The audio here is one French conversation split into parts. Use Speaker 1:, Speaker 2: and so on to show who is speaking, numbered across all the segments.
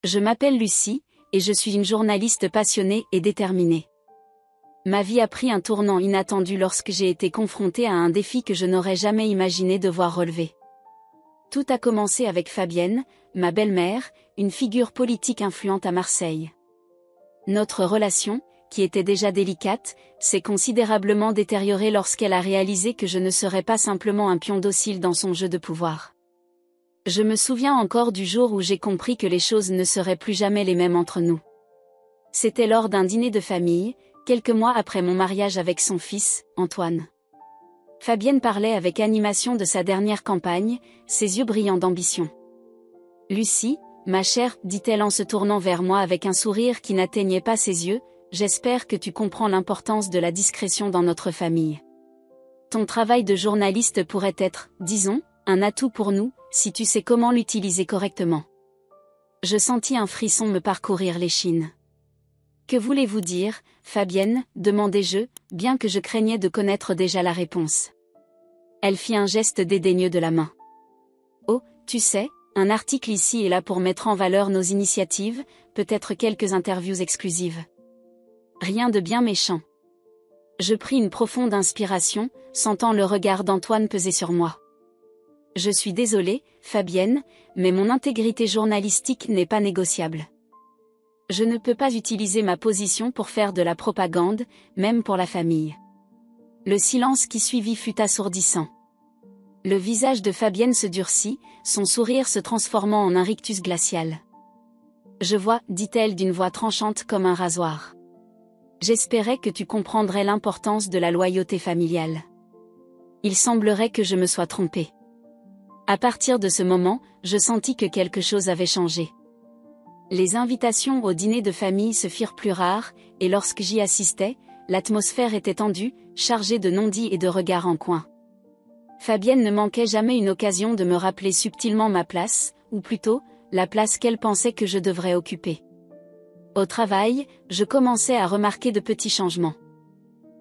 Speaker 1: Je m'appelle Lucie, et je suis une journaliste passionnée et déterminée. Ma vie a pris un tournant inattendu lorsque j'ai été confrontée à un défi que je n'aurais jamais imaginé devoir relever. Tout a commencé avec Fabienne, ma belle-mère, une figure politique influente à Marseille. Notre relation, qui était déjà délicate, s'est considérablement détériorée lorsqu'elle a réalisé que je ne serais pas simplement un pion docile dans son jeu de pouvoir. Je me souviens encore du jour où j'ai compris que les choses ne seraient plus jamais les mêmes entre nous. C'était lors d'un dîner de famille, quelques mois après mon mariage avec son fils, Antoine. Fabienne parlait avec animation de sa dernière campagne, ses yeux brillants d'ambition. « Lucie, ma chère, dit-elle en se tournant vers moi avec un sourire qui n'atteignait pas ses yeux, j'espère que tu comprends l'importance de la discrétion dans notre famille. Ton travail de journaliste pourrait être, disons, un atout pour nous, si tu sais comment l'utiliser correctement. » Je sentis un frisson me parcourir l'échine. « Que voulez-vous dire, Fabienne ?» demandai-je, bien que je craignais de connaître déjà la réponse. Elle fit un geste dédaigneux de la main. « Oh, tu sais, un article ici et là pour mettre en valeur nos initiatives, peut-être quelques interviews exclusives. Rien de bien méchant. » Je pris une profonde inspiration, sentant le regard d'Antoine peser sur moi. « Je suis désolée, Fabienne, mais mon intégrité journalistique n'est pas négociable. Je ne peux pas utiliser ma position pour faire de la propagande, même pour la famille. » Le silence qui suivit fut assourdissant. Le visage de Fabienne se durcit, son sourire se transformant en un rictus glacial. « Je vois, dit-elle d'une voix tranchante comme un rasoir. J'espérais que tu comprendrais l'importance de la loyauté familiale. Il semblerait que je me sois trompée. » À partir de ce moment, je sentis que quelque chose avait changé. Les invitations au dîner de famille se firent plus rares, et lorsque j'y assistais, l'atmosphère était tendue, chargée de non-dits et de regards en coin. Fabienne ne manquait jamais une occasion de me rappeler subtilement ma place, ou plutôt, la place qu'elle pensait que je devrais occuper. Au travail, je commençais à remarquer de petits changements.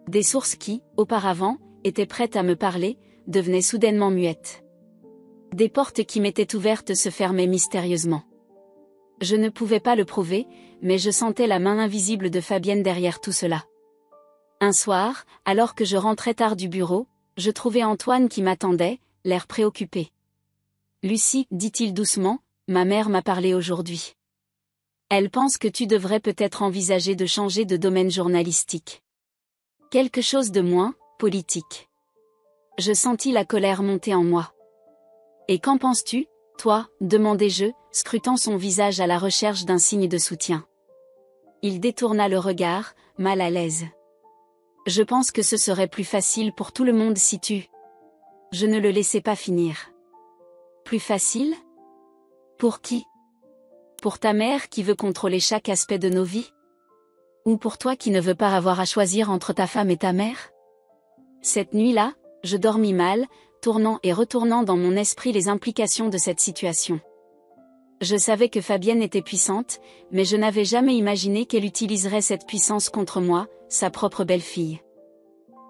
Speaker 1: Des sources qui, auparavant, étaient prêtes à me parler, devenaient soudainement muettes. Des portes qui m'étaient ouvertes se fermaient mystérieusement. Je ne pouvais pas le prouver, mais je sentais la main invisible de Fabienne derrière tout cela. Un soir, alors que je rentrais tard du bureau, je trouvai Antoine qui m'attendait, l'air préoccupé. « Lucie, dit-il doucement, ma mère m'a parlé aujourd'hui. Elle pense que tu devrais peut-être envisager de changer de domaine journalistique. Quelque chose de moins politique. » Je sentis la colère monter en moi. « Et qu'en penses-tu, toi ?» demandai-je, scrutant son visage à la recherche d'un signe de soutien. Il détourna le regard, mal à l'aise. « Je pense que ce serait plus facile pour tout le monde si tu... » Je ne le laissai pas finir. « Plus facile ? Pour qui ? Pour ta mère qui veut contrôler chaque aspect de nos vies ? Ou pour toi qui ne veux pas avoir à choisir entre ta femme et ta mère ? » Cette nuit-là, je dormis mal, tournant et retournant dans mon esprit les implications de cette situation. Je savais que Fabienne était puissante, mais je n'avais jamais imaginé qu'elle utiliserait cette puissance contre moi, sa propre belle-fille.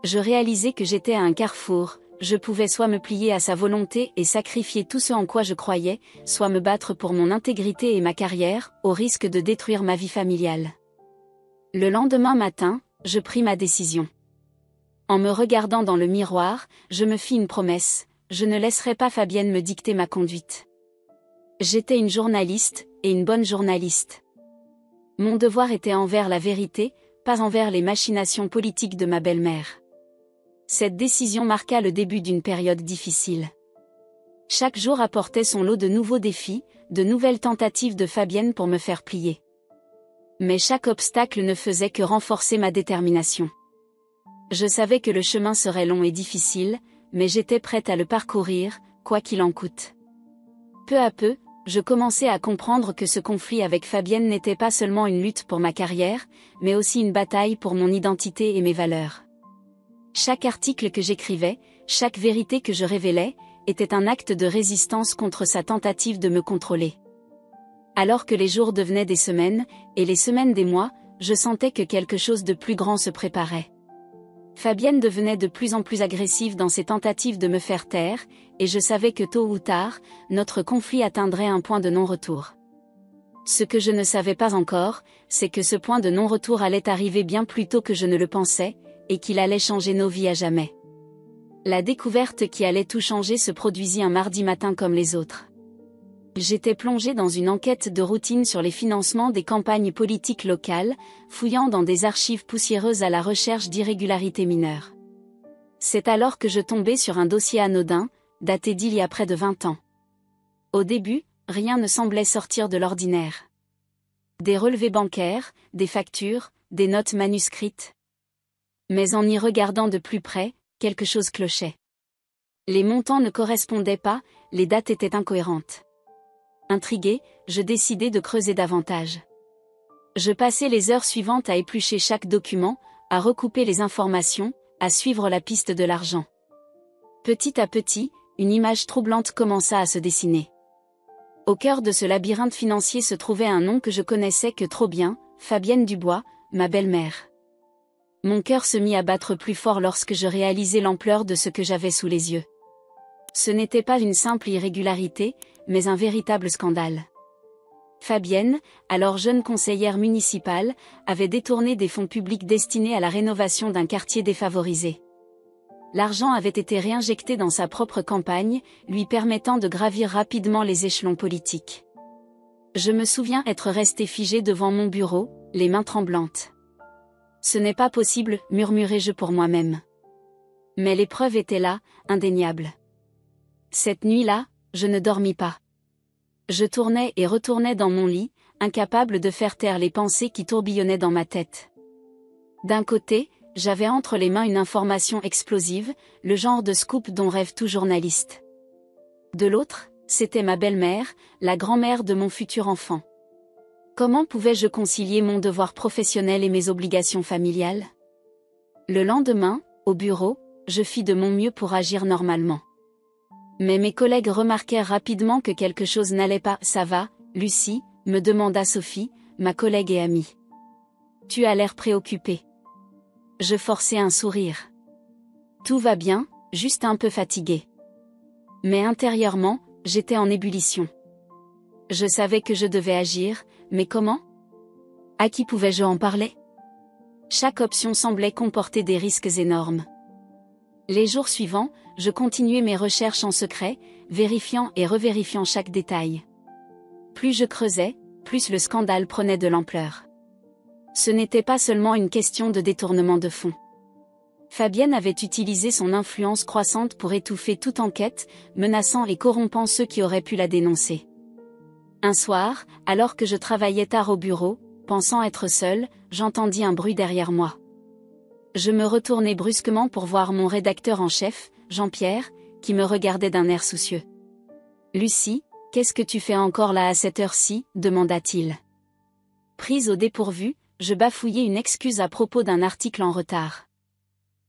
Speaker 1: Je réalisais que j'étais à un carrefour, je pouvais soit me plier à sa volonté et sacrifier tout ce en quoi je croyais, soit me battre pour mon intégrité et ma carrière, au risque de détruire ma vie familiale. Le lendemain matin, je pris ma décision. En me regardant dans le miroir, je me fis une promesse, je ne laisserai pas Fabienne me dicter ma conduite. J'étais une journaliste, et une bonne journaliste. Mon devoir était envers la vérité, pas envers les machinations politiques de ma belle-mère. Cette décision marqua le début d'une période difficile. Chaque jour apportait son lot de nouveaux défis, de nouvelles tentatives de Fabienne pour me faire plier. Mais chaque obstacle ne faisait que renforcer ma détermination. Je savais que le chemin serait long et difficile, mais j'étais prête à le parcourir, quoi qu'il en coûte. Peu à peu, je commençais à comprendre que ce conflit avec Fabienne n'était pas seulement une lutte pour ma carrière, mais aussi une bataille pour mon identité et mes valeurs. Chaque article que j'écrivais, chaque vérité que je révélais, était un acte de résistance contre sa tentative de me contrôler. Alors que les jours devenaient des semaines, et les semaines des mois, je sentais que quelque chose de plus grand se préparait. Fabienne devenait de plus en plus agressive dans ses tentatives de me faire taire, et je savais que tôt ou tard, notre conflit atteindrait un point de non-retour. Ce que je ne savais pas encore, c'est que ce point de non-retour allait arriver bien plus tôt que je ne le pensais, et qu'il allait changer nos vies à jamais. La découverte qui allait tout changer se produisit un mardi matin comme les autres. J'étais plongée dans une enquête de routine sur les financements des campagnes politiques locales, fouillant dans des archives poussiéreuses à la recherche d'irrégularités mineures. C'est alors que je tombais sur un dossier anodin, daté d'il y a près de 20 ans. Au début, rien ne semblait sortir de l'ordinaire. Des relevés bancaires, des factures, des notes manuscrites. Mais en y regardant de plus près, quelque chose clochait. Les montants ne correspondaient pas, les dates étaient incohérentes. Intriguée, je décidai de creuser davantage. Je passai les heures suivantes à éplucher chaque document, à recouper les informations, à suivre la piste de l'argent. Petit à petit, une image troublante commença à se dessiner. Au cœur de ce labyrinthe financier se trouvait un nom que je connaissais que trop bien, Fabienne Dubois, ma belle-mère. Mon cœur se mit à battre plus fort lorsque je réalisai l'ampleur de ce que j'avais sous les yeux. Ce n'était pas une simple irrégularité, mais un véritable scandale. Fabienne, alors jeune conseillère municipale, avait détourné des fonds publics destinés à la rénovation d'un quartier défavorisé. L'argent avait été réinjecté dans sa propre campagne, lui permettant de gravir rapidement les échelons politiques. Je me souviens être restée figée devant mon bureau, les mains tremblantes. Ce n'est pas possible, murmurai-je pour moi-même. Mais les preuves étaient là, indéniables. Cette nuit-là, je ne dormis pas. Je tournais et retournais dans mon lit, incapable de faire taire les pensées qui tourbillonnaient dans ma tête. D'un côté, j'avais entre les mains une information explosive, le genre de scoop dont rêve tout journaliste. De l'autre, c'était ma belle-mère, la grand-mère de mon futur enfant. Comment pouvais-je concilier mon devoir professionnel et mes obligations familiales? Le lendemain, au bureau, je fis de mon mieux pour agir normalement. Mais mes collègues remarquèrent rapidement que quelque chose n'allait pas. « Ça va, Lucie ?» me demanda Sophie, ma collègue et amie. « Tu as l'air préoccupée. » Je forçai un sourire. « Tout va bien, juste un peu fatiguée. » Mais intérieurement, j'étais en ébullition. Je savais que je devais agir, mais comment? À qui pouvais-je en parler? Chaque option semblait comporter des risques énormes. Les jours suivants, je continuais mes recherches en secret, vérifiant et revérifiant chaque détail. Plus je creusais, plus le scandale prenait de l'ampleur. Ce n'était pas seulement une question de détournement de fonds. Fabienne avait utilisé son influence croissante pour étouffer toute enquête, menaçant et corrompant ceux qui auraient pu la dénoncer. Un soir, alors que je travaillais tard au bureau, pensant être seule, j'entendis un bruit derrière moi. Je me retournai brusquement pour voir mon rédacteur en chef, Jean-Pierre, qui me regardait d'un air soucieux. « Lucie, qu'est-ce que tu fais encore là à cette heure-ci » demanda-t-il. Prise au dépourvu, je bafouillai une excuse à propos d'un article en retard.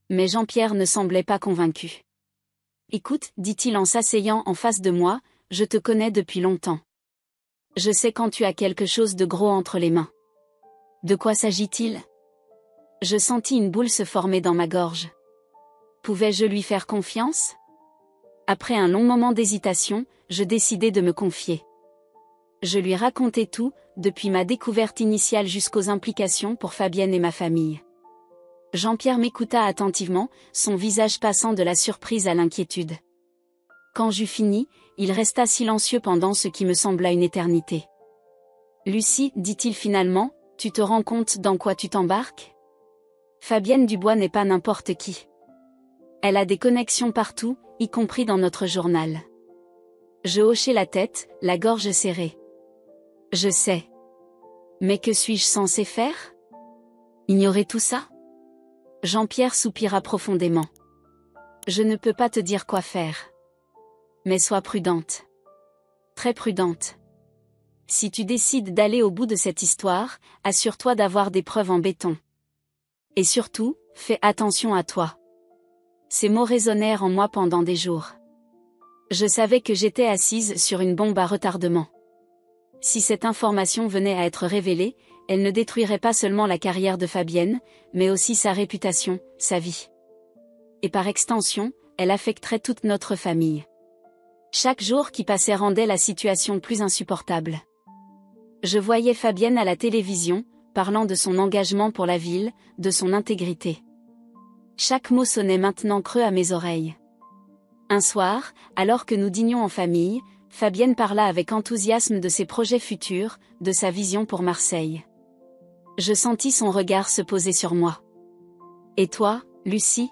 Speaker 1: Mais Jean-Pierre ne semblait pas convaincu. « Écoute, dit-il en s'asseyant en face de moi, je te connais depuis longtemps. Je sais quand tu as quelque chose de gros entre les mains. De quoi s'agit-il ? » Je sentis une boule se former dans ma gorge. Pouvais-je lui faire confiance? Après un long moment d'hésitation, je décidai de me confier. Je lui racontai tout, depuis ma découverte initiale jusqu'aux implications pour Fabienne et ma famille. Jean-Pierre m'écouta attentivement, son visage passant de la surprise à l'inquiétude. Quand j'eus fini, il resta silencieux pendant ce qui me sembla une éternité. « Lucie, dit-il finalement, tu te rends compte dans quoi tu t'embarques ? Fabienne Dubois n'est pas n'importe qui. Elle a des connexions partout, y compris dans notre journal. » Je hochai la tête, la gorge serrée. « Je sais. Mais que suis-je censé faire? Ignorer tout ça ?» Jean-Pierre soupira profondément. « Je ne peux pas te dire quoi faire. Mais sois prudente. Très prudente. Si tu décides d'aller au bout de cette histoire, assure-toi d'avoir des preuves en béton. Et surtout, fais attention à toi. » Ces mots résonnèrent en moi pendant des jours. Je savais que j'étais assise sur une bombe à retardement. Si cette information venait à être révélée, elle ne détruirait pas seulement la carrière de Fabienne, mais aussi sa réputation, sa vie. Et par extension, elle affecterait toute notre famille. Chaque jour qui passait rendait la situation plus insupportable. Je voyais Fabienne à la télévision, parlant de son engagement pour la ville, de son intégrité. Chaque mot sonnait maintenant creux à mes oreilles. Un soir, alors que nous dînions en famille, Fabienne parla avec enthousiasme de ses projets futurs, de sa vision pour Marseille. Je sentis son regard se poser sur moi. « Et toi, Lucie ?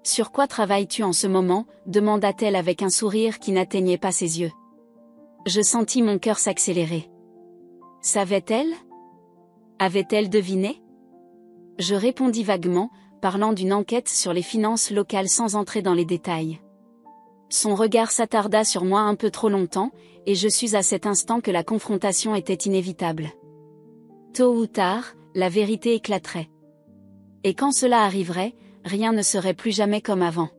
Speaker 1: Sur quoi travailles-tu en ce moment ?» demanda-t-elle avec un sourire qui n'atteignait pas ses yeux. Je sentis mon cœur s'accélérer. Savait-elle ? Avait-elle deviné ? Je répondis vaguement, parlant d'une enquête sur les finances locales sans entrer dans les détails. Son regard s'attarda sur moi un peu trop longtemps, et je sus à cet instant que la confrontation était inévitable. Tôt ou tard, la vérité éclaterait. Et quand cela arriverait, rien ne serait plus jamais comme avant.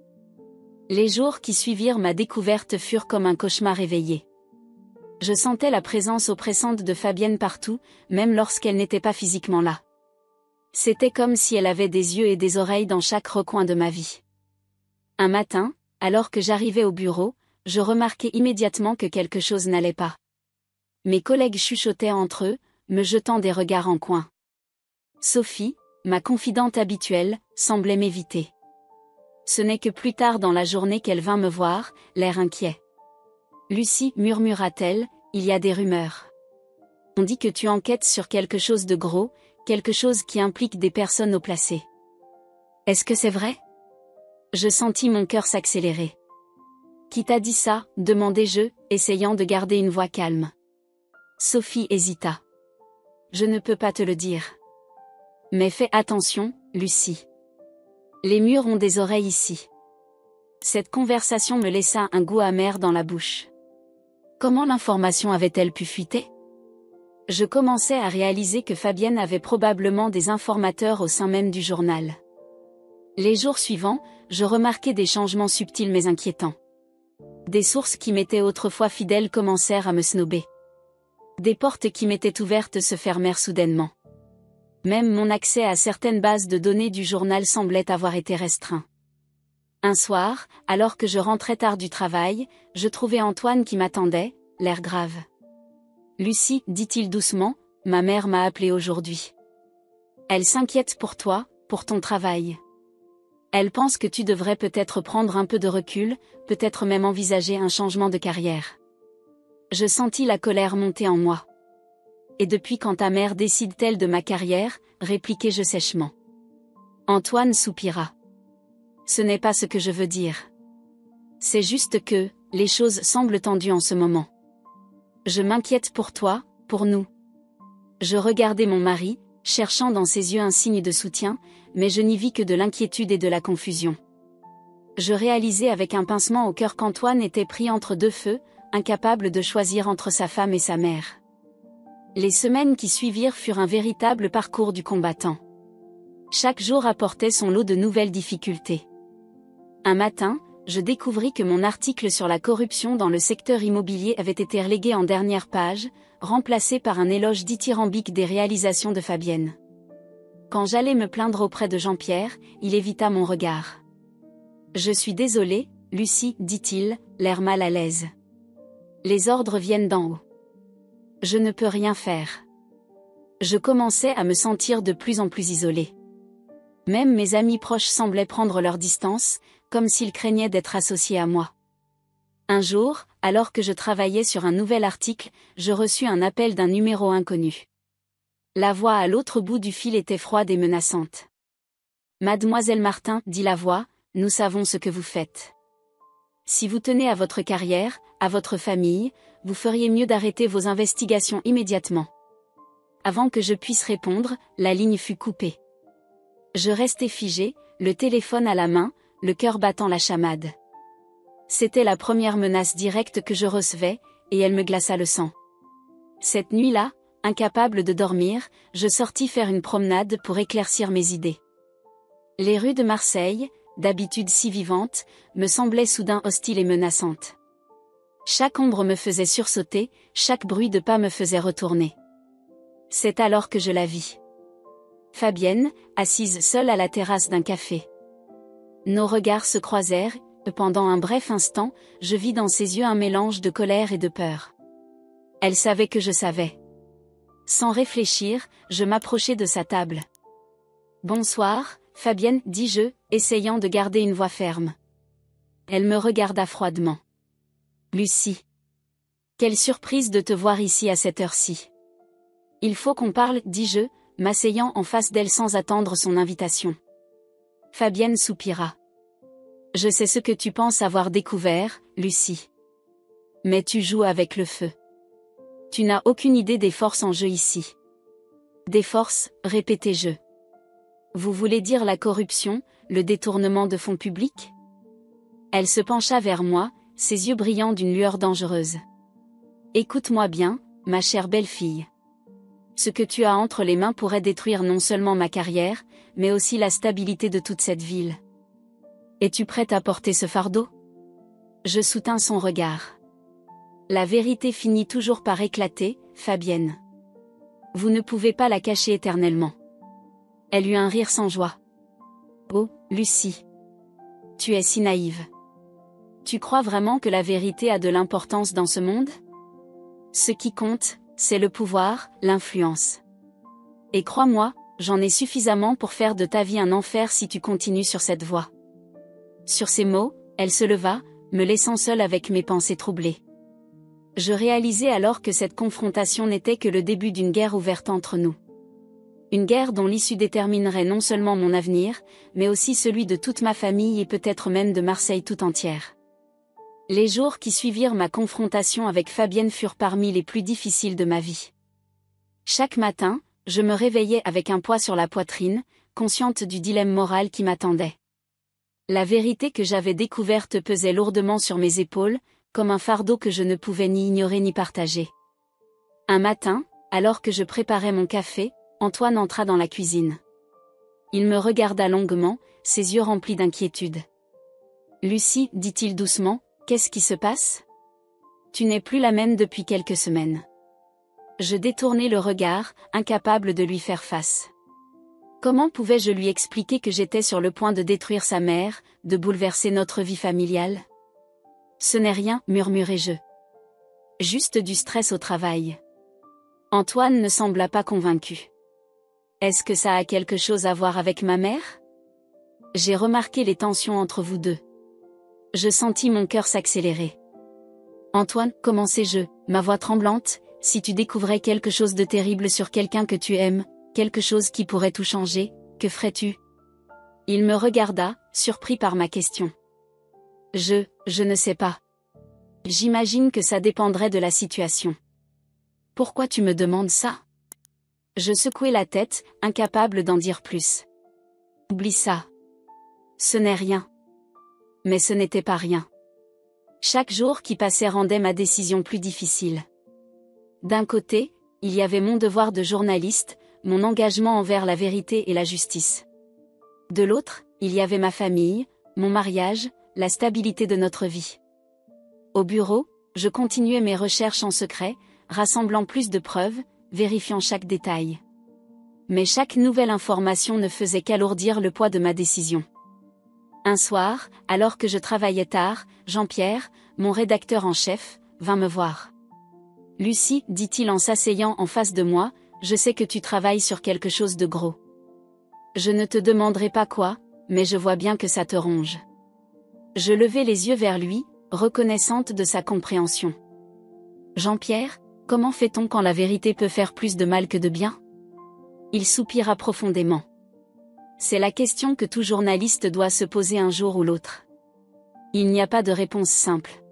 Speaker 1: Les jours qui suivirent ma découverte furent comme un cauchemar éveillé. Je sentais la présence oppressante de Fabienne partout, même lorsqu'elle n'était pas physiquement là. C'était comme si elle avait des yeux et des oreilles dans chaque recoin de ma vie. Un matin, alors que j'arrivais au bureau, je remarquai immédiatement que quelque chose n'allait pas. Mes collègues chuchotaient entre eux, me jetant des regards en coin. Sophie, ma confidente habituelle, semblait m'éviter. Ce n'est que plus tard dans la journée qu'elle vint me voir, l'air inquiet. « Lucie, murmura-t-elle, il y a des rumeurs. On dit que tu enquêtes sur quelque chose de gros, quelque chose qui implique des personnes haut placées. Est-ce que c'est vrai ?» Je sentis mon cœur s'accélérer. « Qui t'a dit ça ?» demandai-je, essayant de garder une voix calme. Sophie hésita. « Je ne peux pas te le dire. Mais fais attention, Lucie. Les murs ont des oreilles ici. » Cette conversation me laissa un goût amer dans la bouche. Comment l'information avait-elle pu fuiter ? Je commençais à réaliser que Fabienne avait probablement des informateurs au sein même du journal. Les jours suivants, je remarquai des changements subtils mais inquiétants. Des sources qui m'étaient autrefois fidèles commencèrent à me snober. Des portes qui m'étaient ouvertes se fermèrent soudainement. Même mon accès à certaines bases de données du journal semblait avoir été restreint. Un soir, alors que je rentrais tard du travail, je trouvai Antoine qui m'attendait, l'air grave. « Lucie, dit-il doucement, ma mère m'a appelé aujourd'hui. Elle s'inquiète pour toi, pour ton travail. Elle pense que tu devrais peut-être prendre un peu de recul, peut-être même envisager un changement de carrière. » Je sentis la colère monter en moi. « Et depuis quand ta mère décide-t-elle de ma carrière ?» répliquai-je sèchement. Antoine soupira. « Ce n'est pas ce que je veux dire. C'est juste que, les choses semblent tendues en ce moment. Je m'inquiète pour toi, pour nous. » Je regardai mon mari, cherchant dans ses yeux un signe de soutien, mais je n'y vis que de l'inquiétude et de la confusion. Je réalisai avec un pincement au cœur qu'Antoine était pris entre deux feux, incapable de choisir entre sa femme et sa mère. Les semaines qui suivirent furent un véritable parcours du combattant. Chaque jour apportait son lot de nouvelles difficultés. Un matin, je découvris que mon article sur la corruption dans le secteur immobilier avait été relégué en dernière page, remplacé par un éloge dithyrambique des réalisations de Fabienne. Quand j'allais me plaindre auprès de Jean-Pierre, il évita mon regard. « Je suis désolé, Lucie, dit-il, l'air mal à l'aise. Les ordres viennent d'en haut. Je ne peux rien faire. » Je commençais à me sentir de plus en plus isolée. Même mes amis proches semblaient prendre leur distance, comme s'ils craignaient d'être associés à moi. Un jour, alors que je travaillais sur un nouvel article, je reçus un appel d'un numéro inconnu. La voix à l'autre bout du fil était froide et menaçante. « Mademoiselle Martin, dit la voix, nous savons ce que vous faites. Si vous tenez à votre carrière, à votre famille, vous feriez mieux d'arrêter vos investigations immédiatement. » Avant que je puisse répondre, la ligne fut coupée. Je restai figé, le téléphone à la main, le cœur battant la chamade. C'était la première menace directe que je recevais, et elle me glaça le sang. Cette nuit-là, incapable de dormir, je sortis faire une promenade pour éclaircir mes idées. Les rues de Marseille, d'habitude si vivantes, me semblaient soudain hostiles et menaçantes. Chaque ombre me faisait sursauter, chaque bruit de pas me faisait retourner. C'est alors que je la vis. Fabienne, assise seule à la terrasse d'un café. Nos regards se croisèrent, et pendant un bref instant, je vis dans ses yeux un mélange de colère et de peur. Elle savait que je savais. Sans réfléchir, je m'approchai de sa table. « Bonsoir, Fabienne, dis-je, essayant de garder une voix ferme. Elle me regarda froidement. « Lucie. Quelle surprise de te voir ici à cette heure-ci. Il faut qu'on parle, dis-je, m'asseyant en face d'elle sans attendre son invitation. » Fabienne soupira. « Je sais ce que tu penses avoir découvert, Lucie. Mais tu joues avec le feu. Tu n'as aucune idée des forces en jeu ici. » Des forces, répétai-je. Vous voulez dire la corruption, le détournement de fonds publics? Elle se pencha vers moi, ses yeux brillants d'une lueur dangereuse. Écoute-moi bien, ma chère belle-fille. Ce que tu as entre les mains pourrait détruire non seulement ma carrière, mais aussi la stabilité de toute cette ville. Es-tu prête à porter ce fardeau? Je soutins son regard. La vérité finit toujours par éclater, Fabienne. Vous ne pouvez pas la cacher éternellement. Elle eut un rire sans joie. Oh, Lucie. Tu es si naïve. Tu crois vraiment que la vérité a de l'importance dans ce monde? Ce qui compte, c'est le pouvoir, l'influence. Et crois-moi, j'en ai suffisamment pour faire de ta vie un enfer si tu continues sur cette voie. Sur ces mots, elle se leva, me laissant seule avec mes pensées troublées. Je réalisai alors que cette confrontation n'était que le début d'une guerre ouverte entre nous. Une guerre dont l'issue déterminerait non seulement mon avenir, mais aussi celui de toute ma famille et peut-être même de Marseille tout entière. Les jours qui suivirent ma confrontation avec Fabienne furent parmi les plus difficiles de ma vie. Chaque matin, je me réveillais avec un poids sur la poitrine, consciente du dilemme moral qui m'attendait. La vérité que j'avais découverte pesait lourdement sur mes épaules, comme un fardeau que je ne pouvais ni ignorer ni partager. Un matin, alors que je préparais mon café, Antoine entra dans la cuisine. Il me regarda longuement, ses yeux remplis d'inquiétude. « Lucie, dit-il doucement, qu'est-ce qui se passe? Tu n'es plus la même depuis quelques semaines. » Je détournai le regard, incapable de lui faire face. Comment pouvais-je lui expliquer que j'étais sur le point de détruire sa mère, de bouleverser notre vie familiale? Ce n'est rien, murmurai-je. Juste du stress au travail. Antoine ne sembla pas convaincu. Est-ce que ça a quelque chose à voir avec ma mère? J'ai remarqué les tensions entre vous deux. Je sentis mon cœur s'accélérer. Antoine, commençai-je, ma voix tremblante, si tu découvrais quelque chose de terrible sur quelqu'un que tu aimes, quelque chose qui pourrait tout changer, que ferais-tu? Il me regarda, surpris par ma question. Je ne sais pas. J'imagine que ça dépendrait de la situation. Pourquoi tu me demandes ça? Je secouai la tête, incapable d'en dire plus. Oublie ça. Ce n'est rien. Mais ce n'était pas rien. Chaque jour qui passait rendait ma décision plus difficile. D'un côté, il y avait mon devoir de journaliste, mon engagement envers la vérité et la justice. De l'autre, il y avait ma famille, mon mariage, la stabilité de notre vie. Au bureau, je continuais mes recherches en secret, rassemblant plus de preuves, vérifiant chaque détail. Mais chaque nouvelle information ne faisait qu'alourdir le poids de ma décision. Un soir, alors que je travaillais tard, Jean-Pierre, mon rédacteur en chef, vint me voir. « Lucie, dit-il en s'asseyant en face de moi, je sais que tu travailles sur quelque chose de gros. Je ne te demanderai pas quoi, mais je vois bien que ça te ronge. » Je levai les yeux vers lui, reconnaissante de sa compréhension. « Jean-Pierre, comment fait-on quand la vérité peut faire plus de mal que de bien? » Il soupira profondément. C'est la question que tout journaliste doit se poser un jour ou l'autre. Il n'y a pas de réponse simple.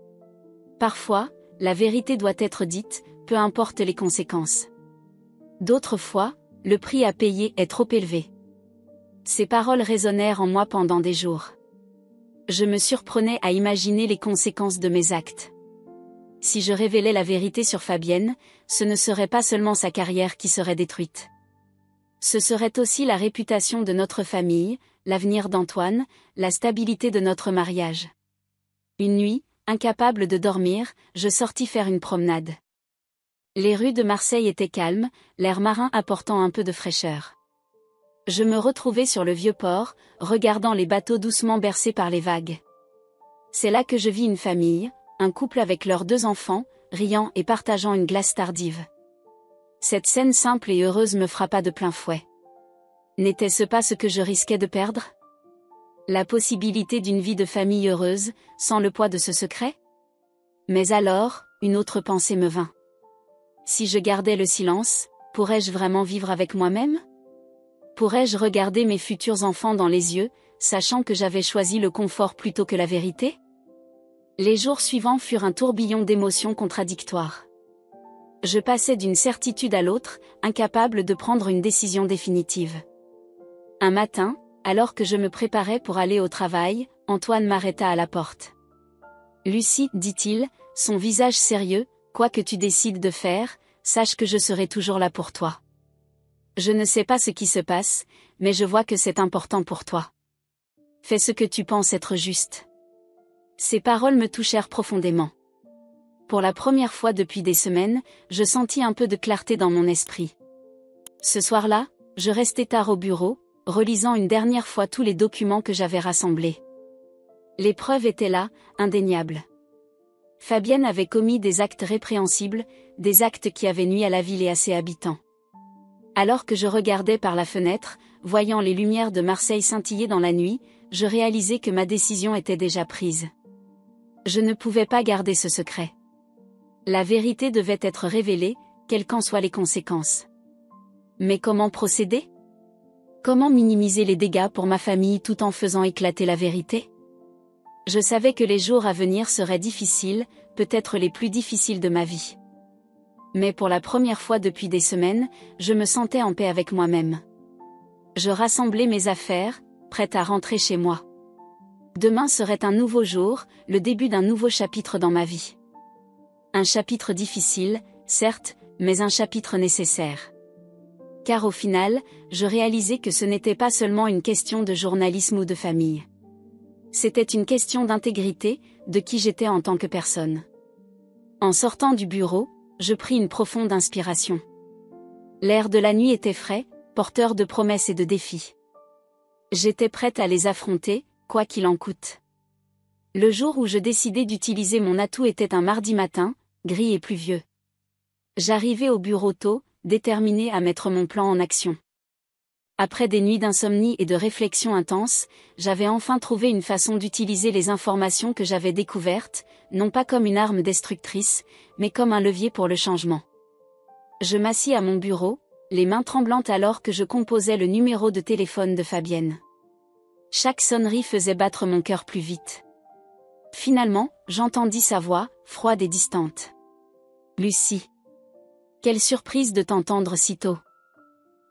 Speaker 1: Parfois, la vérité doit être dite, peu importe les conséquences. D'autres fois, le prix à payer est trop élevé. Ces paroles résonnèrent en moi pendant des jours. Je me surprenais à imaginer les conséquences de mes actes. Si je révélais la vérité sur Fabienne, ce ne serait pas seulement sa carrière qui serait détruite. Ce serait aussi la réputation de notre famille, l'avenir d'Antoine, la stabilité de notre mariage. Une nuit, incapable de dormir, je sortis faire une promenade. Les rues de Marseille étaient calmes, l'air marin apportant un peu de fraîcheur. Je me retrouvai sur le vieux port, regardant les bateaux doucement bercés par les vagues. C'est là que je vis une famille, un couple avec leurs 2 enfants, riant et partageant une glace tardive. Cette scène simple et heureuse me frappa de plein fouet. N'était-ce pas ce que je risquais de perdre? La possibilité d'une vie de famille heureuse, sans le poids de ce secret? Mais alors, une autre pensée me vint. Si je gardais le silence, pourrais-je vraiment vivre avec moi-même? Pourrais-je regarder mes futurs enfants dans les yeux, sachant que j'avais choisi le confort plutôt que la vérité? Les jours suivants furent un tourbillon d'émotions contradictoires. Je passais d'une certitude à l'autre, incapable de prendre une décision définitive. Un matin, alors que je me préparais pour aller au travail, Antoine m'arrêta à la porte. « Lucie, dit-il, son visage sérieux, quoi que tu décides de faire, sache que je serai toujours là pour toi. Je ne sais pas ce qui se passe, mais je vois que c'est important pour toi. Fais ce que tu penses être juste. » Ces paroles me touchèrent profondément. Pour la première fois depuis des semaines, je sentis un peu de clarté dans mon esprit. Ce soir-là, je restai tard au bureau, relisant une dernière fois tous les documents que j'avais rassemblés. Les preuves étaient là, indéniables. Fabienne avait commis des actes répréhensibles, des actes qui avaient nui à la ville et à ses habitants. Alors que je regardais par la fenêtre, voyant les lumières de Marseille scintiller dans la nuit, je réalisais que ma décision était déjà prise. Je ne pouvais pas garder ce secret. La vérité devait être révélée, quelles qu'en soient les conséquences. Mais comment procéder? Comment minimiser les dégâts pour ma famille tout en faisant éclater la vérité? Je savais que les jours à venir seraient difficiles, peut-être les plus difficiles de ma vie. Mais pour la première fois depuis des semaines, je me sentais en paix avec moi-même. Je rassemblais mes affaires, prête à rentrer chez moi. Demain serait un nouveau jour, le début d'un nouveau chapitre dans ma vie. Un chapitre difficile, certes, mais un chapitre nécessaire. Car au final, je réalisais que ce n'était pas seulement une question de journalisme ou de famille. C'était une question d'intégrité, de qui j'étais en tant que personne. En sortant du bureau, je pris une profonde inspiration. L'air de la nuit était frais, porteur de promesses et de défis. J'étais prête à les affronter, quoi qu'il en coûte. Le jour où je décidai d'utiliser mon atout était un mardi matin, gris et pluvieux. J'arrivai au bureau tôt, déterminée à mettre mon plan en action. Après des nuits d'insomnie et de réflexion intense, j'avais enfin trouvé une façon d'utiliser les informations que j'avais découvertes, non pas comme une arme destructrice, mais comme un levier pour le changement. Je m'assis à mon bureau, les mains tremblantes alors que je composais le numéro de téléphone de Fabienne. Chaque sonnerie faisait battre mon cœur plus vite. Finalement, j'entendis sa voix, froide et distante. « Lucie. Quelle surprise de t'entendre si tôt. »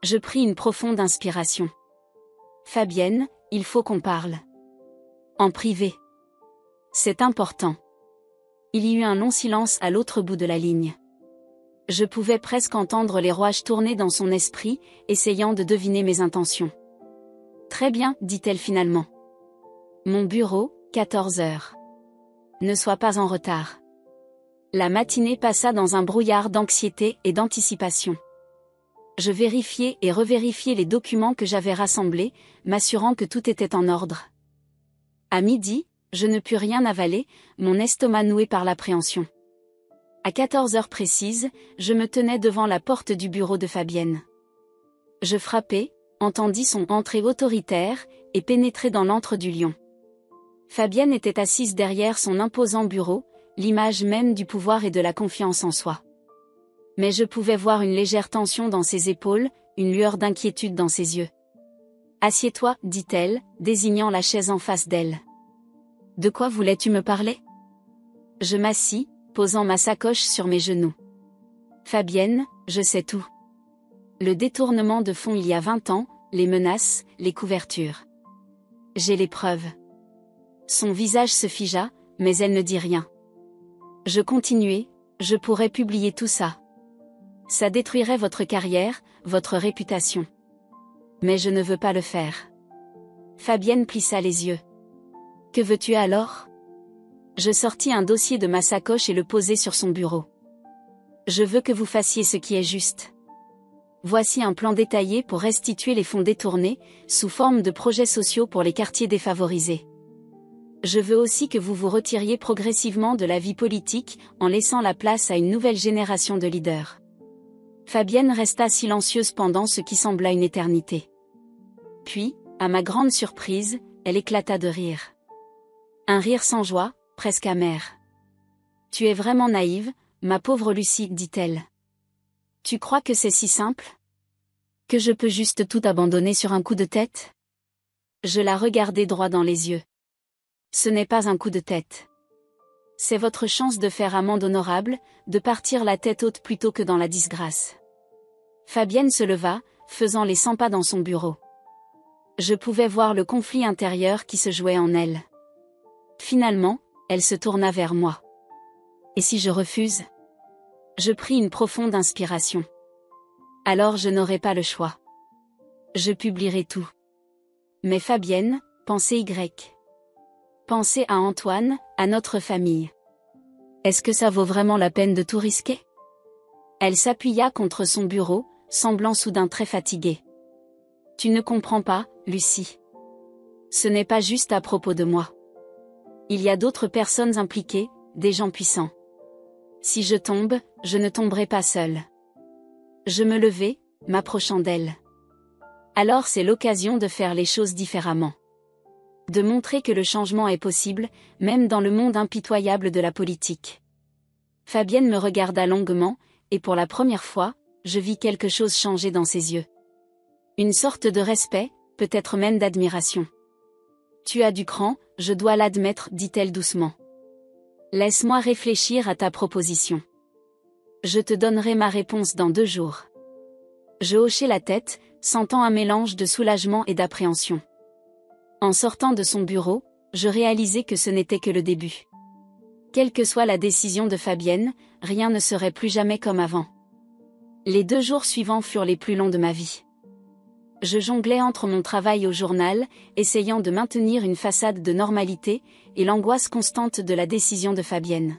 Speaker 1: Je pris une profonde inspiration. « Fabienne, il faut qu'on parle. En privé. C'est important. » Il y eut un long silence à l'autre bout de la ligne. Je pouvais presque entendre les rouages tourner dans son esprit, essayant de deviner mes intentions. « Très bien, dit-elle finalement. Mon bureau, 14 heures. Ne sois pas en retard. » La matinée passa dans un brouillard d'anxiété et d'anticipation. Je vérifiais et revérifiais les documents que j'avais rassemblés, m'assurant que tout était en ordre. À midi, je ne pus rien avaler, mon estomac noué par l'appréhension. À 14 heures précises, je me tenais devant la porte du bureau de Fabienne. Je frappai, entendis son entrée autoritaire, et pénétrai dans l'antre du lion. Fabienne était assise derrière son imposant bureau, l'image même du pouvoir et de la confiance en soi. Mais je pouvais voir une légère tension dans ses épaules, une lueur d'inquiétude dans ses yeux. « Assieds-toi, dit-elle, désignant la chaise en face d'elle. De quoi voulais-tu me parler? » Je m'assis, posant ma sacoche sur mes genoux. « Fabienne, je sais tout. Le détournement de fonds il y a 20 ans, les menaces, les couvertures. J'ai les preuves. » Son visage se figea, mais elle ne dit rien. Je continuai, je pourrais publier tout ça. Ça détruirait votre carrière, votre réputation. Mais je ne veux pas le faire. Fabienne plissa les yeux. Que veux-tu alors? Je sortis un dossier de ma sacoche et le posai sur son bureau. Je veux que vous fassiez ce qui est juste. Voici un plan détaillé pour restituer les fonds détournés, sous forme de projets sociaux pour les quartiers défavorisés. Je veux aussi que vous vous retiriez progressivement de la vie politique, en laissant la place à une nouvelle génération de leaders. Fabienne resta silencieuse pendant ce qui sembla une éternité. Puis, à ma grande surprise, elle éclata de rire. Un rire sans joie, presque amer. « Tu es vraiment naïve, ma pauvre Lucie, dit-elle. Tu crois que c'est si simple? Que je peux juste tout abandonner sur un coup de tête? » Je la regardai droit dans les yeux. Ce n'est pas un coup de tête. C'est votre chance de faire amende honorable, de partir la tête haute plutôt que dans la disgrâce. Fabienne se leva, faisant les 100 pas dans son bureau. Je pouvais voir le conflit intérieur qui se jouait en elle. Finalement, elle se tourna vers moi. Et si je refuse? Je pris une profonde inspiration. Alors je n'aurai pas le choix. Je publierai tout. Mais Fabienne, pensez Y. Pensez à Antoine, à notre famille. Est-ce que ça vaut vraiment la peine de tout risquer? Elle s'appuya contre son bureau, semblant soudain très fatiguée. Tu ne comprends pas, Lucie. Ce n'est pas juste à propos de moi. Il y a d'autres personnes impliquées, des gens puissants. Si je tombe, je ne tomberai pas seule. Je me levai, m'approchant d'elle. Alors c'est l'occasion de faire les choses différemment. De montrer que le changement est possible, même dans le monde impitoyable de la politique. Fabienne me regarda longuement, et pour la première fois, je vis quelque chose changer dans ses yeux. Une sorte de respect, peut-être même d'admiration. Tu as du cran, je dois l'admettre, dit-elle doucement. Laisse-moi réfléchir à ta proposition. Je te donnerai ma réponse dans 2 jours. Je hochai la tête, sentant un mélange de soulagement et d'appréhension. En sortant de son bureau, je réalisai que ce n'était que le début. Quelle que soit la décision de Fabienne, rien ne serait plus jamais comme avant. Les 2 jours suivants furent les plus longs de ma vie. Je jonglais entre mon travail au journal, essayant de maintenir une façade de normalité, et l'angoisse constante de la décision de Fabienne.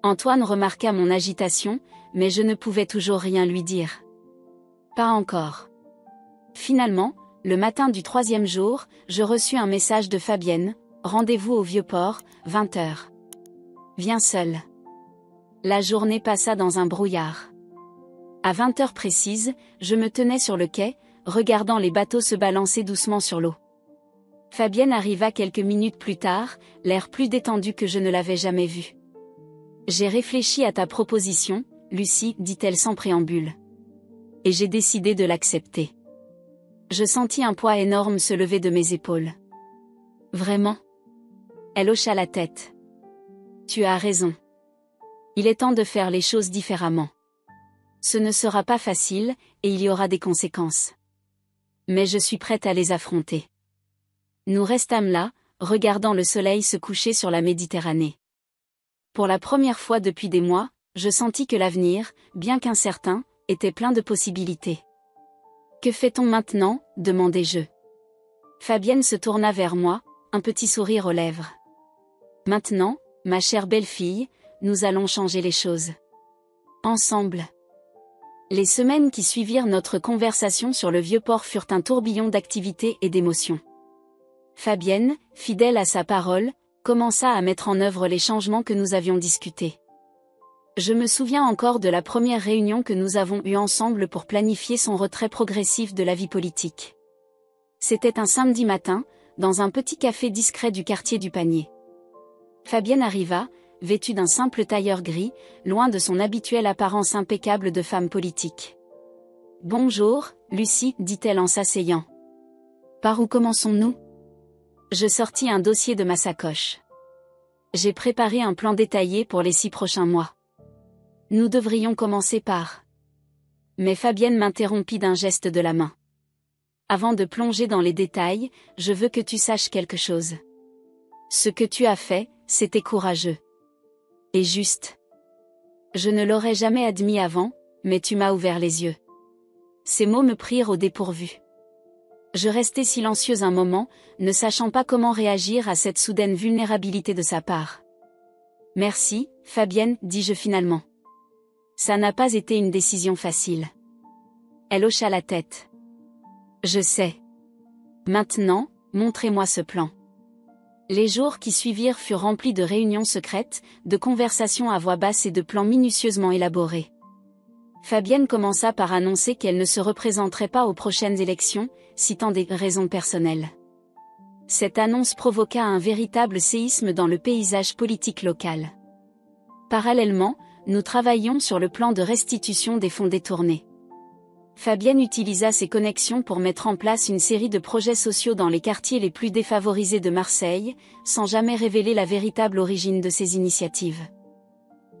Speaker 1: Antoine remarqua mon agitation, mais je ne pouvais toujours rien lui dire. Pas encore. Finalement, le matin du 3e jour, je reçus un message de Fabienne, rendez-vous au Vieux-Port, 20h. Viens seul. La journée passa dans un brouillard. À 20h précises, je me tenais sur le quai, regardant les bateaux se balancer doucement sur l'eau. Fabienne arriva quelques minutes plus tard, l'air plus détendu que je ne l'avais jamais vu. J'ai réfléchi à ta proposition, Lucie, dit-elle sans préambule. Et j'ai décidé de l'accepter. Je sentis un poids énorme se lever de mes épaules. Vraiment? Elle hocha la tête. Tu as raison. Il est temps de faire les choses différemment. Ce ne sera pas facile, et il y aura des conséquences. Mais je suis prête à les affronter. Nous restâmes là, regardant le soleil se coucher sur la Méditerranée. Pour la première fois depuis des mois, je sentis que l'avenir, bien qu'incertain, était plein de possibilités. Que fait-on maintenant? Demandai-je. Fabienne se tourna vers moi, un petit sourire aux lèvres. Maintenant, ma chère belle-fille, nous allons changer les choses. Ensemble. Les semaines qui suivirent notre conversation sur le Vieux-Port furent un tourbillon d'activités et d'émotions. Fabienne, fidèle à sa parole, commença à mettre en œuvre les changements que nous avions discutés. Je me souviens encore de la première réunion que nous avons eue ensemble pour planifier son retrait progressif de la vie politique. C'était un samedi matin, dans un petit café discret du quartier du Panier. Fabienne arriva, vêtue d'un simple tailleur gris, loin de son habituelle apparence impeccable de femme politique. « Bonjour, Lucie, dit-elle en s'asseyant. Par où commençons-nous ? » Je sortis un dossier de ma sacoche. J'ai préparé un plan détaillé pour les 6 prochains mois. Nous devrions commencer par... Mais Fabienne m'interrompit d'un geste de la main. Avant de plonger dans les détails, je veux que tu saches quelque chose. Ce que tu as fait, c'était courageux. Et juste. Je ne l'aurais jamais admis avant, mais tu m'as ouvert les yeux. Ces mots me prirent au dépourvu. Je restai silencieuse un moment, ne sachant pas comment réagir à cette soudaine vulnérabilité de sa part. Merci, Fabienne, dis-je finalement. Ça n'a pas été une décision facile. Elle hocha la tête. Je sais. Maintenant, montrez-moi ce plan. Les jours qui suivirent furent remplis de réunions secrètes, de conversations à voix basse et de plans minutieusement élaborés. Fabienne commença par annoncer qu'elle ne se représenterait pas aux prochaines élections, citant des raisons personnelles. Cette annonce provoqua un véritable séisme dans le paysage politique local. Parallèlement, nous travaillions sur le plan de restitution des fonds détournés. Fabienne utilisa ses connexions pour mettre en place une série de projets sociaux dans les quartiers les plus défavorisés de Marseille, sans jamais révéler la véritable origine de ces initiatives.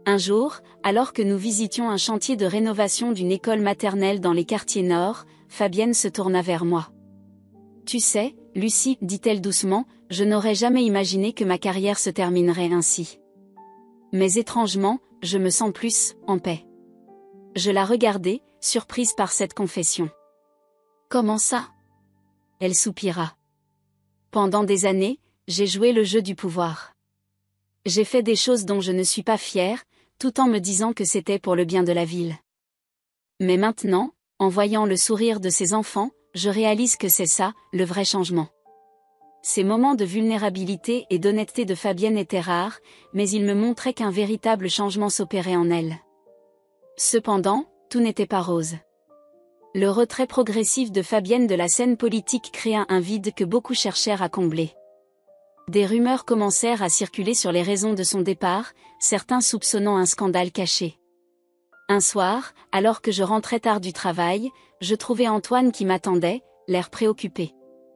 Speaker 1: Un jour, alors que nous visitions un chantier de rénovation d'une école maternelle dans les quartiers nord, Fabienne se tourna vers moi. « Tu sais, Lucie, dit-elle doucement, je n'aurais jamais imaginé que ma carrière se terminerait ainsi. Mais étrangement, je me sens plus en paix. » Je la regardai, surprise par cette confession. « Comment ça ?» Elle soupira. « Pendant des années, j'ai joué le jeu du pouvoir. J'ai fait des choses dont je ne suis pas fière, tout en me disant que c'était pour le bien de la ville. Mais maintenant, en voyant le sourire de ses enfants, je réalise que c'est ça, le vrai changement. » Ces moments de vulnérabilité et d'honnêteté de Fabienne étaient rares, mais ils me montraient qu'un véritable changement s'opérait en elle. Cependant, tout n'était pas rose. Le retrait progressif de Fabienne de la scène politique créa un vide que beaucoup cherchèrent à combler. Des rumeurs commencèrent à circuler sur les raisons de son départ, certains soupçonnant un scandale caché. Un soir, alors que je rentrais tard du travail, je trouvai Antoine qui m'attendait, l'air préoccupé.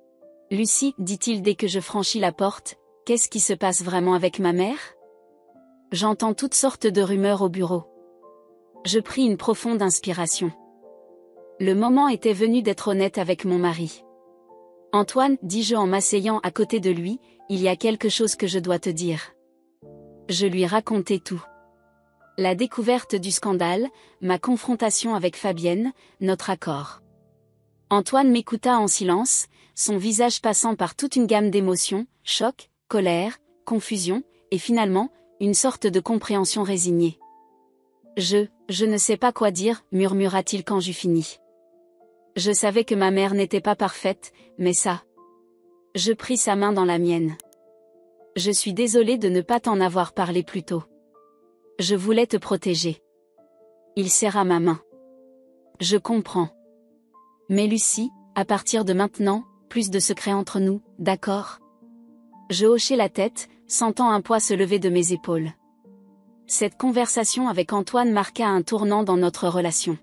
Speaker 1: « Lucie, dit-il dès que je franchis la porte, qu'est-ce qui se passe vraiment avec ma mère ? J'entends toutes sortes de rumeurs au bureau. » Je pris une profonde inspiration. Le moment était venu d'être honnête avec mon mari. « Antoine, dis-je en m'asseyant à côté de lui, il y a quelque chose que je dois te dire. » Je lui racontai tout. La découverte du scandale, ma confrontation avec Fabienne, notre accord. Antoine m'écouta en silence, son visage passant par toute une gamme d'émotions, choc, colère, confusion, et finalement, une sorte de compréhension résignée. Je ne sais pas quoi dire, murmura-t-il quand j'eus fini. Je savais que ma mère n'était pas parfaite, mais ça. Je pris sa main dans la mienne. Je suis désolée de ne pas t'en avoir parlé plus tôt. Je voulais te protéger. Il serra ma main. Je comprends. Mais Lucie, à partir de maintenant, plus de secrets entre nous, d'accord ? Je hochai la tête, sentant un poids se lever de mes épaules. Cette conversation avec Antoine marqua un tournant dans notre relation.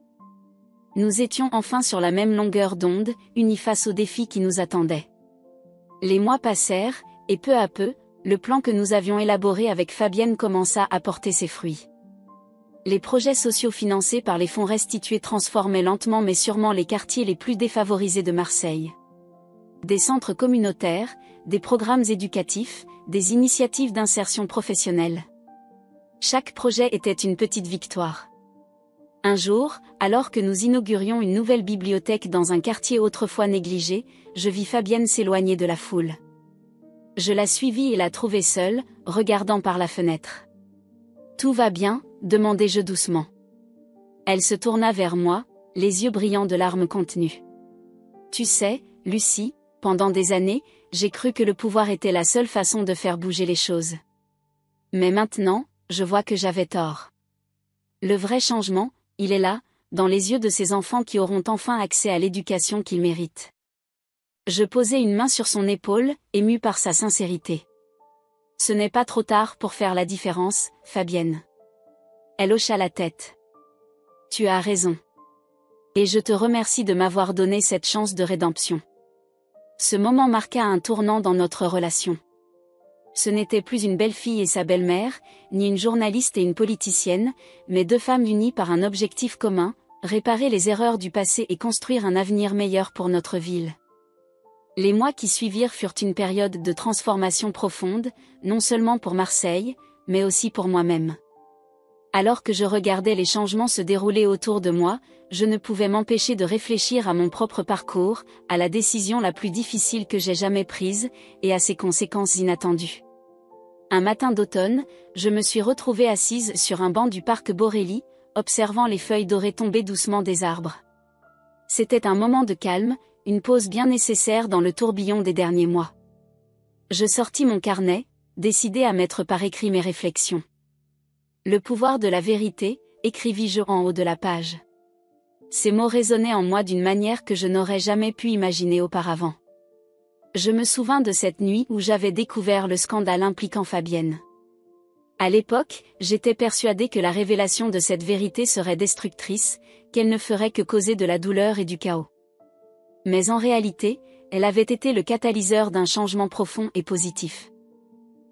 Speaker 1: Nous étions enfin sur la même longueur d'onde, unis face aux défis qui nous attendaient. Les mois passèrent, et peu à peu, le plan que nous avions élaboré avec Fabienne commença à porter ses fruits. Les projets sociaux financés par les fonds restitués transformaient lentement mais sûrement les quartiers les plus défavorisés de Marseille. Des centres communautaires, des programmes éducatifs, des initiatives d'insertion professionnelle. Chaque projet était une petite victoire. Un jour, alors que nous inaugurions une nouvelle bibliothèque dans un quartier autrefois négligé, je vis Fabienne s'éloigner de la foule. Je la suivis et la trouvai seule, regardant par la fenêtre. « Tout va bien ?» demandai-je doucement. Elle se tourna vers moi, les yeux brillants de larmes contenues. « Tu sais, Lucie, pendant des années, j'ai cru que le pouvoir était la seule façon de faire bouger les choses. Mais maintenant, je vois que j'avais tort. Le vrai changement, il est là, dans les yeux de ces enfants qui auront enfin accès à l'éducation qu'ils méritent. » Je posai une main sur son épaule, émue par sa sincérité. « Ce n'est pas trop tard pour faire la différence, Fabienne. » Elle hocha la tête. « Tu as raison. Et je te remercie de m'avoir donné cette chance de rédemption. » Ce moment marqua un tournant dans notre relation. Ce n'était plus une belle-fille et sa belle-mère, ni une journaliste et une politicienne, mais deux femmes unies par un objectif commun, réparer les erreurs du passé et construire un avenir meilleur pour notre ville. Les mois qui suivirent furent une période de transformation profonde, non seulement pour Marseille, mais aussi pour moi-même. Alors que je regardais les changements se dérouler autour de moi, je ne pouvais m'empêcher de réfléchir à mon propre parcours, à la décision la plus difficile que j'ai jamais prise, et à ses conséquences inattendues. Un matin d'automne, je me suis retrouvée assise sur un banc du parc Borély, observant les feuilles dorées tomber doucement des arbres. C'était un moment de calme, une pause bien nécessaire dans le tourbillon des derniers mois. Je sortis mon carnet, décidé à mettre par écrit mes réflexions. « Le pouvoir de la vérité », écrivis-je en haut de la page. Ces mots résonnaient en moi d'une manière que je n'aurais jamais pu imaginer auparavant. Je me souvins de cette nuit où j'avais découvert le scandale impliquant Fabienne. À l'époque, j'étais persuadée que la révélation de cette vérité serait destructrice, qu'elle ne ferait que causer de la douleur et du chaos. Mais en réalité, elle avait été le catalyseur d'un changement profond et positif.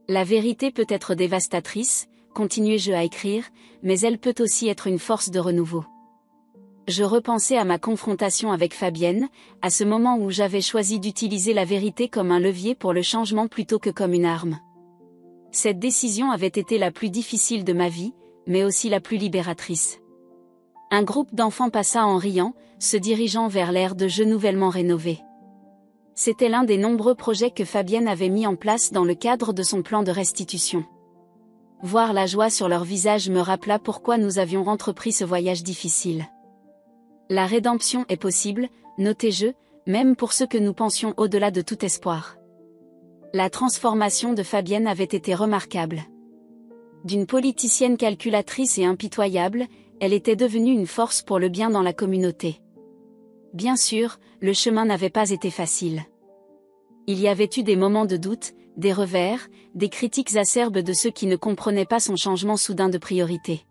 Speaker 1: La vérité peut être dévastatrice, continuai-je à écrire, mais elle peut aussi être une force de renouveau. Je repensais à ma confrontation avec Fabienne, à ce moment où j'avais choisi d'utiliser la vérité comme un levier pour le changement plutôt que comme une arme. Cette décision avait été la plus difficile de ma vie, mais aussi la plus libératrice. Un groupe d'enfants passa en riant, se dirigeant vers l'aire de jeu nouvellement rénovée. C'était l'un des nombreux projets que Fabienne avait mis en place dans le cadre de son plan de restitution. Voir la joie sur leur visage me rappela pourquoi nous avions entrepris ce voyage difficile. La rédemption est possible, notai-je, même pour ceux que nous pensions au-delà de tout espoir. La transformation de Fabienne avait été remarquable. D'une politicienne calculatrice et impitoyable, elle était devenue une force pour le bien dans la communauté. Bien sûr, le chemin n'avait pas été facile. Il y avait eu des moments de doute, des revers, des critiques acerbes de ceux qui ne comprenaient pas son changement soudain de priorité.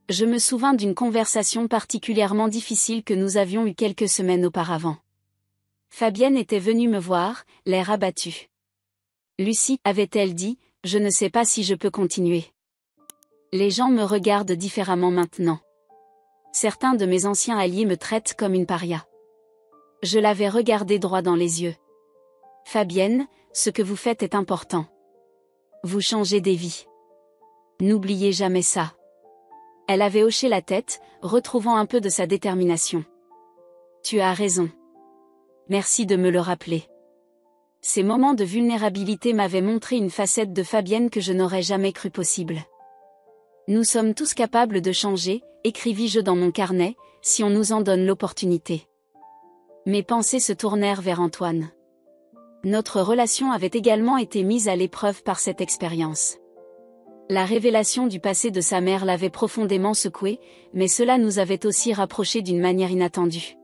Speaker 1: Je me souvins d'une conversation particulièrement difficile que nous avions eue quelques semaines auparavant. Fabienne était venue me voir, l'air abattu. « Lucie, avait-elle dit, je ne sais pas si je peux continuer. Les gens me regardent différemment maintenant. Certains de mes anciens alliés me traitent comme une paria. » Je l'avais regardée droit dans les yeux. « Fabienne, ce que vous faites est important. Vous changez des vies. N'oubliez jamais ça. » Elle avait hoché la tête, retrouvant un peu de sa détermination. « Tu as raison. Merci de me le rappeler. » Ces moments de vulnérabilité m'avaient montré une facette de Fabienne que je n'aurais jamais cru possible. « Nous sommes tous capables de changer, écrivis-je dans mon carnet, si on nous en donne l'opportunité. » Mes pensées se tournèrent vers Antoine. Notre relation avait également été mise à l'épreuve par cette expérience. La révélation du passé de sa mère l'avait profondément secoué, mais cela nous avait aussi rapprochés d'une manière inattendue.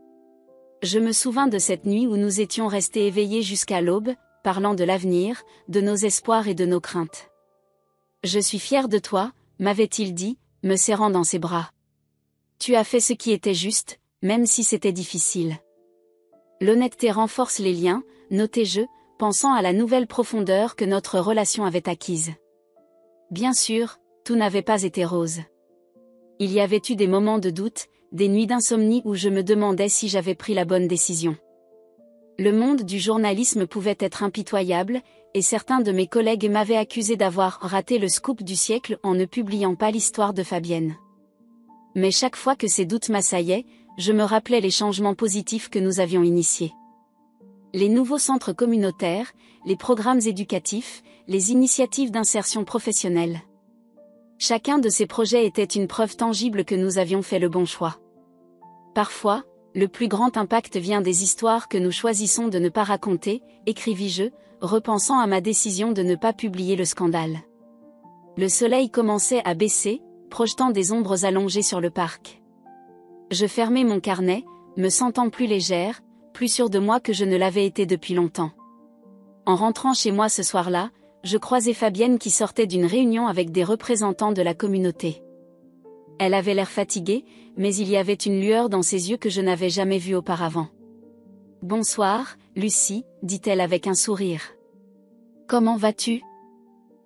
Speaker 1: Je me souvins de cette nuit où nous étions restés éveillés jusqu'à l'aube, parlant de l'avenir, de nos espoirs et de nos craintes. « Je suis fier de toi », m'avait-il dit, me serrant dans ses bras. « Tu as fait ce qui était juste, même si c'était difficile. » L'honnêteté renforce les liens, notai-je, pensant à la nouvelle profondeur que notre relation avait acquise. Bien sûr, tout n'avait pas été rose. Il y avait eu des moments de doute, des nuits d'insomnie où je me demandais si j'avais pris la bonne décision. Le monde du journalisme pouvait être impitoyable, et certains de mes collègues m'avaient accusé d'avoir raté le scoop du siècle en ne publiant pas l'histoire de Fabienne. Mais chaque fois que ces doutes m'assaillaient, je me rappelais les changements positifs que nous avions initiés. Les nouveaux centres communautaires, les programmes éducatifs, les initiatives d'insertion professionnelle. Chacun de ces projets était une preuve tangible que nous avions fait le bon choix. Parfois, le plus grand impact vient des histoires que nous choisissons de ne pas raconter, écrivis-je, repensant à ma décision de ne pas publier le scandale. Le soleil commençait à baisser, projetant des ombres allongées sur le parc. Je fermai mon carnet, me sentant plus légère, plus sûre de moi que je ne l'avais été depuis longtemps. En rentrant chez moi ce soir-là, je croisai Fabienne qui sortait d'une réunion avec des représentants de la communauté. Elle avait l'air fatiguée, mais il y avait une lueur dans ses yeux que je n'avais jamais vue auparavant. « Bonsoir, Lucie, dit-elle avec un sourire. « Comment vas-tu ? » »«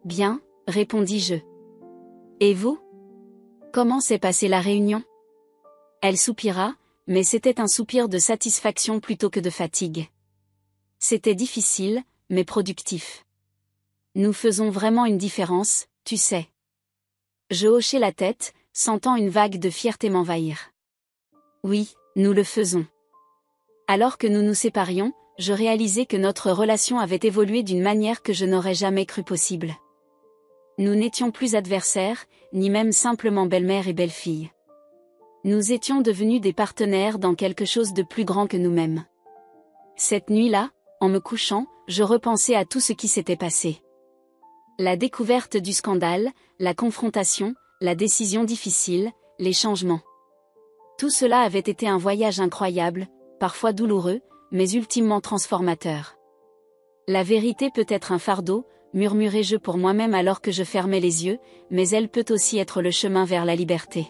Speaker 1: Bien, répondis-je. »« Et vous ? Comment s'est passée la réunion ?» Elle soupira, mais c'était un soupir de satisfaction plutôt que de fatigue. C'était difficile, mais productif. Nous faisons vraiment une différence, tu sais. Je hochai la tête, sentant une vague de fierté m'envahir. Oui, nous le faisons. Alors que nous nous séparions, je réalisai que notre relation avait évolué d'une manière que je n'aurais jamais cru possible. Nous n'étions plus adversaires, ni même simplement belle-mère et belle-fille. Nous étions devenus des partenaires dans quelque chose de plus grand que nous-mêmes. Cette nuit-là, en me couchant, je repensais à tout ce qui s'était passé. La découverte du scandale, la confrontation, la décision difficile, les changements. Tout cela avait été un voyage incroyable, parfois douloureux, mais ultimement transformateur. La vérité peut être un fardeau, murmurai-je pour moi-même alors que je fermais les yeux, mais elle peut aussi être le chemin vers la liberté.